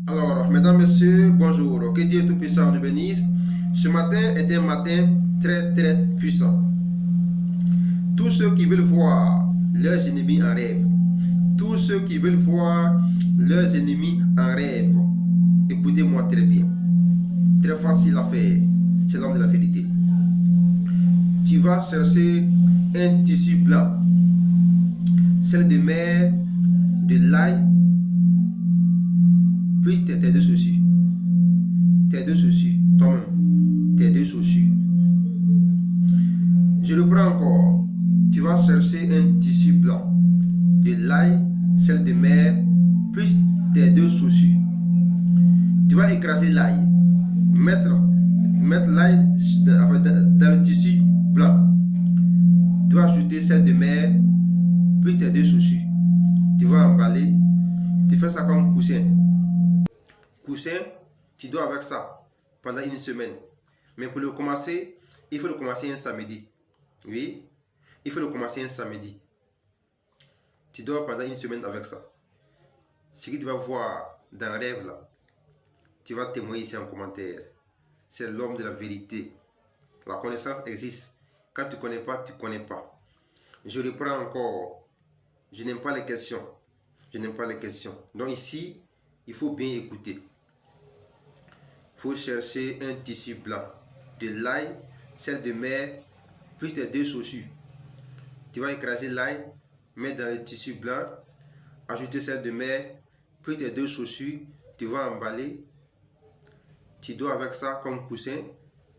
Alors, mesdames, messieurs, bonjour. Que Dieu Tout-Puissant nous bénisse. Ce matin est un matin très, très puissant. Tous ceux qui veulent voir leurs ennemis en rêve, tous ceux qui veulent voir leurs ennemis en rêve, écoutez-moi très bien. Très facile à faire. C'est l'homme de la vérité. Tu vas chercher un tissu blanc, celle de mer, de l'ail, puis tes deux chaussures. Tes deux chaussures, toi-même. Tes deux chaussures. Je reprends encore. Tu vas chercher un tissu blanc, de l'ail, celle de mer, plus tes deux chaussures. Tu vas écraser l'ail, mettre l'ail dans le tissu blanc. Tu vas ajouter celle de mer, plus tes deux chaussures. Tu vas emballer. Tu fais ça comme coussin. Coussin, tu dois avec ça pendant une semaine. Mais pour le commencer, il faut le commencer un samedi. Oui, il faut le commencer un samedi. Tu dors pendant une semaine avec ça. Ce que tu vas voir dans le rêve là, tu vas témoigner ici en commentaire. C'est l'homme de la vérité. La connaissance existe. Quand tu ne connais pas, tu ne connais pas. Je reprends encore. Je n'aime pas les questions. Je n'aime pas les questions. Donc ici, il faut bien écouter. Il faut chercher un tissu blanc, de l'ail, celle de mer, plus tes deux chaussures. Tu vas écraser l'ail, mettre dans le tissu blanc, ajouter celle de mer, plus tes deux chaussures. Tu vas emballer. Tu dors avec ça comme coussin,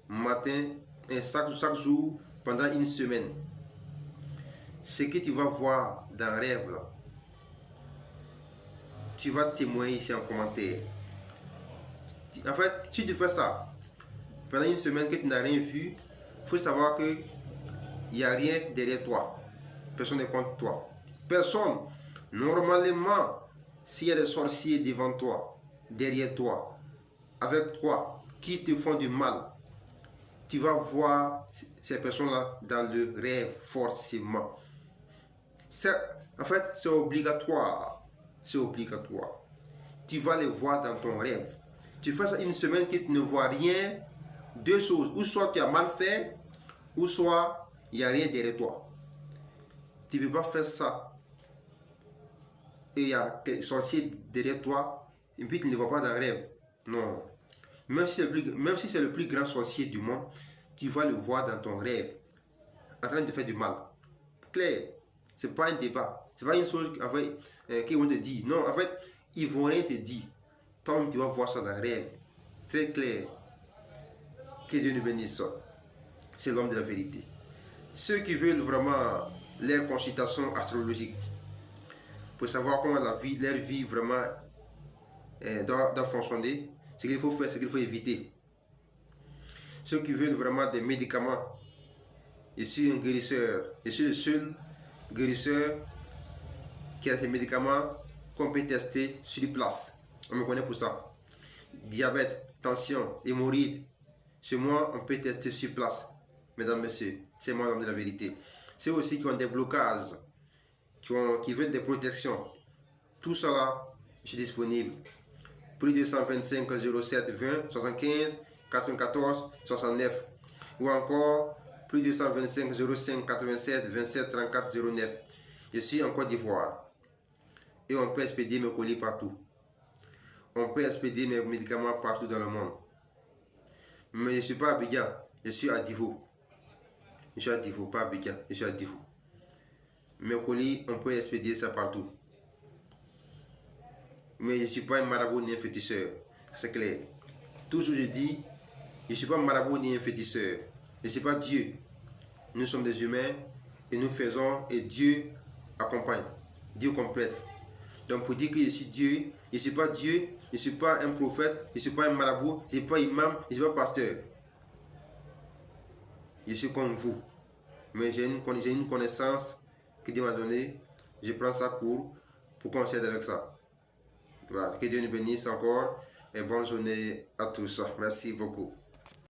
matin et chaque jour pendant une semaine. Ce que tu vas voir dans le rêve là, tu vas témoigner ici en commentaire. En fait, si tu fais ça pendant une semaine que tu n'as rien vu, il faut savoir que il n'y a rien derrière toi. Personne n'est contre toi. Personne. Normalement, s'il y a des sorciers devant toi, derrière toi, avec toi, qui te font du mal, tu vas voir ces personnes-là dans le rêve forcément. En fait, c'est obligatoire. C'est obligatoire. Tu vas les voir dans ton rêve. Tu fais ça une semaine que tu ne vois rien. Deux choses. Ou soit tu as mal fait, ou soit il n'y a rien derrière toi. Tu ne peux pas faire ça. Et il y a des sorciers derrière toi, et puis tu ne les vois pas dans le rêve. Non. Même si c'est le plus grand sorcier du monde, tu vas le voir dans ton rêve, en train de faire du mal. Clair. Ce n'est pas un débat. Ce n'est pas une chose qu'ils vont te dire. Non, en fait, ils vont rien te dire. Toi-même, tu vas voir ça dans le rêve. Très clair. Que Dieu nous bénisse. C'est l'homme de la vérité. Ceux qui veulent vraiment leur consultation astrologique, pour savoir comment leur vie vraiment doit fonctionner, ce qu'il faut faire, ce qu'il faut éviter. Ceux qui veulent vraiment des médicaments, je suis un guérisseur. Je suis le seul guérisseur qui a des médicaments qu'on peut tester sur place. On me connaît pour ça. Diabète, tension, hémorroïdes. Chez moi, on peut tester sur place. Mesdames, messieurs, c'est moi l'homme de la vérité. Ceux aussi qui ont des blocages, qui veulent des protections. Tout cela, je suis disponible. Plus de 125 07 20 75 94 69. Ou encore plus de 125 05 87 27 34 09. Je suis en Côte d'Ivoire. Et on peut expédier mes colis partout. On peut expédier mes médicaments partout dans le monde. Mais je ne suis pas à Abidjan, je suis à Divo. Je suis à Divo, pas à Abidjan, je suis à Divo. Mes colis, on peut expédier ça partout. Mais je ne suis pas un marabout ni un féticheur. C'est clair. Toujours je dis, je ne suis pas un marabout ni un féticheur. Je ne suis pas Dieu. Nous sommes des humains et nous faisons et Dieu accompagne. Dieu complète. Donc pour dire que je suis Dieu, je ne suis pas Dieu, je ne suis pas un prophète, je ne suis pas un marabout, je ne suis pas imam, je ne suis pas pasteur. Je suis comme vous. Mais j'ai une connaissance que Dieu m'a donnée. Je prends ça pour qu'on s'aide avec ça. Voilà. Que Dieu nous bénisse encore et bonne journée à tous. Merci beaucoup.